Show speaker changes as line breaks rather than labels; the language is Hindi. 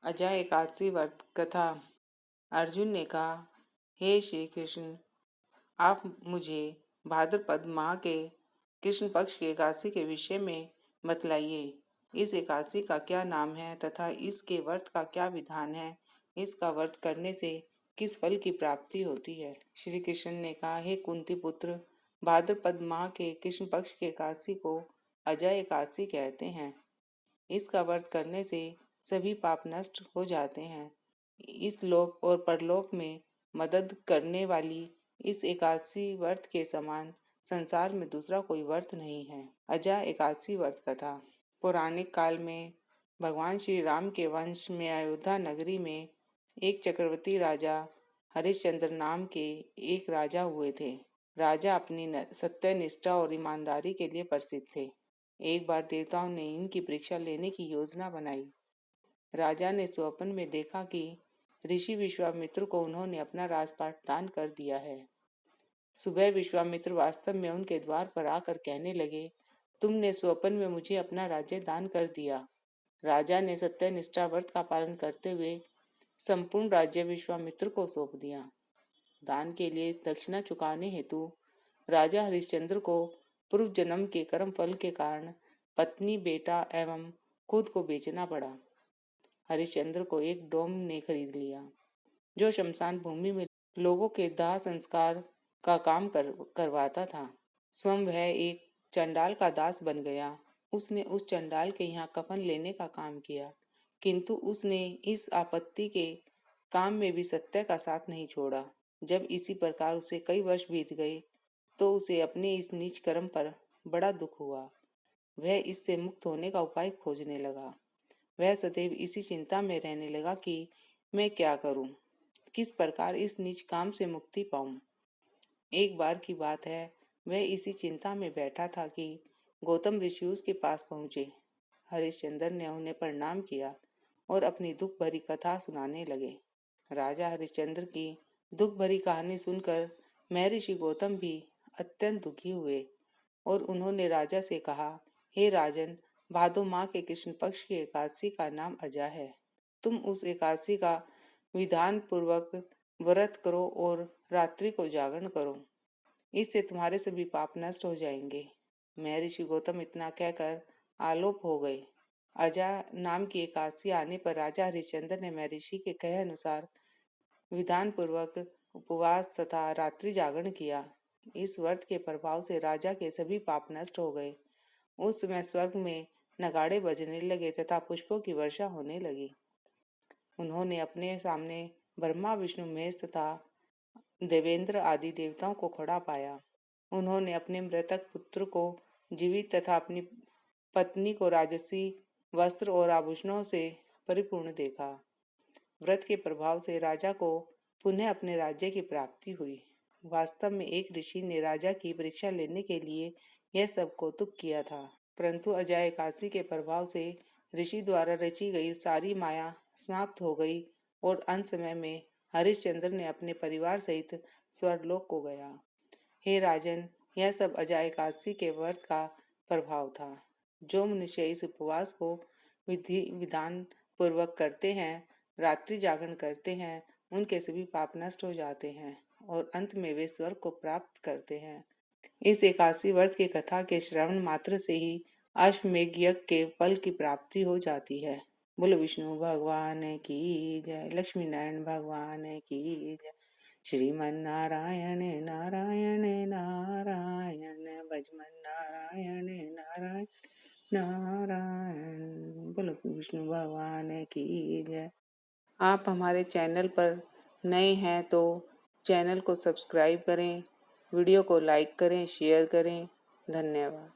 अजय एकादशी व्रत कथा। अर्जुन ने कहा, हे श्री कृष्ण, आप मुझे भाद्रपद माह के कृष्ण पक्ष की एकादशी के विषय में बतलाइए। इस एकादशी का क्या नाम है तथा इसके व्रत का क्या विधान है। इसका व्रत करने से किस फल की प्राप्ति होती है। श्री कृष्ण ने कहा, हे कुंती पुत्र, भाद्रपद माह के कृष्ण पक्ष की एकादशी को अजय एकादशी कहते हैं। इसका व्रत करने से सभी पाप नष्ट हो जाते हैं। इस लोक और परलोक में मदद करने वाली इस एकादशी व्रत के समान संसार में दूसरा कोई व्रत नहीं है। अजय एकादशी व्रत कथा। पौराणिक काल में भगवान श्री राम के वंश में अयोध्या नगरी में एक चक्रवर्ती राजा हरिश्चंद्र नाम के एक राजा हुए थे। राजा अपनी सत्य निष्ठा और ईमानदारी के लिए प्रसिद्ध थे। एक बार देवताओं ने इनकी परीक्षा लेने की योजना बनाई। राजा ने स्वप्न में देखा कि ऋषि विश्वामित्र को उन्होंने अपना राजपाट दान कर दिया है। सुबह विश्वामित्र वास्तव में उनके द्वार पर आकर कहने लगे, तुमने स्वप्न में मुझे अपना राज्य दान कर दिया। राजा ने सत्यनिष्ठा व्रत का पालन करते हुए संपूर्ण राज्य विश्वामित्र को सौंप दिया। दान के लिए दक्षिणा चुकाने हेतु राजा हरिश्चंद्र को पूर्व जन्म के कर्म फल के कारण पत्नी, बेटा एवं खुद को बेचना पड़ा। हरिश्चंद्र को एक डोम ने खरीद लिया, जो शमशान भूमि में लोगों के दाह संस्कार का काम करवाता था। स्वयं वह एक चंडाल का दास बन गया। उसने उस चंडाल के यहाँ कफन लेने का काम किया, किंतु उसने इस आपत्ति के काम में भी सत्य का साथ नहीं छोड़ा। जब इसी प्रकार उसे कई वर्ष बीत गए तो उसे अपने इस नीच कर्म पर बड़ा दुख हुआ। वह इससे मुक्त होने का उपाय खोजने लगा। वह सदैव इसी चिंता में रहने लगा कि मैं क्या करूं, किस प्रकार इस नीच काम से मुक्ति पाऊं। एक बार की बात है, वह इसी चिंता में बैठा था कि गौतम ऋषि उसके पास पहुंचे। हरिश्चंद्र ने उन्हें प्रणाम किया और अपनी दुख भरी कथा सुनाने लगे। राजा हरिश्चंद्र की दुख भरी कहानी सुनकर महर्षि गौतम भी अत्यंत दुखी हुए और उन्होंने राजा से कहा, हे राजन, भादो माह के कृष्ण पक्ष की एकादशी का नाम अजा है। तुम उस एकादशी का विधान पूर्वक व्रत करो और रात्रि को जागरण करो। इससे तुम्हारे सभी पाप नष्ट हो जाएंगे। महर्षि गौतम इतना कहकर आलोप हो गए। अजा नाम की एकादशी आने पर राजा हरिश्चंद्र ने महर्षि के कहे अनुसार विधान पूर्वक उपवास तथा रात्रि जागरण किया। इस व्रत के प्रभाव से राजा के सभी पाप नष्ट हो गए। उस समय स्वर्ग में नगाड़े बजने लगे तथा पुष्पों की वर्षा होने लगी। उन्होंने अपने सामने ब्रह्मा, विष्णु, महेश तथा देवेंद्र आदि देवताओं को खड़ा पाया। उन्होंने अपने मृतक पुत्र को जीवित तथा अपनी पत्नी को राजसी वस्त्र और आभूषणों से परिपूर्ण देखा। व्रत के प्रभाव से राजा को पुनः अपने राज्य की प्राप्ति हुई। वास्तव में एक ऋषि ने राजा की परीक्षा लेने के लिए यह सब कौतुक किया था, परंतु अजय एकादशी के प्रभाव से ऋषि द्वारा रची गई सारी माया समाप्त हो गई और अंत समय में हरिश्चंद्र ने अपने परिवार सहित स्वर्गलोक को गया। हे राजन, यह सब अजय एकादशी के व्रत का प्रभाव था। जो मनुष्य इस उपवास को विधि विधान पूर्वक करते हैं, रात्रि जागरण करते हैं, उनके सभी पाप नष्ट हो जाते हैं और अंत में वे स्वर्ग को प्राप्त करते हैं। इस एकादशी व्रत की कथा के श्रवण मात्र से ही अश्वमेध यज्ञ के फल की प्राप्ति हो जाती है। बोलो विष्णु भगवान की जय, लक्ष्मी नारायण भगवान की जय। श्रीमन नारायण नारायण नारायण, भजमन नारायण नारायण नारायण। बोलो विष्णु भगवान की जय। आप हमारे चैनल पर नए हैं तो चैनल को सब्सक्राइब करें, वीडियो को लाइक करें, शेयर करें। धन्यवाद।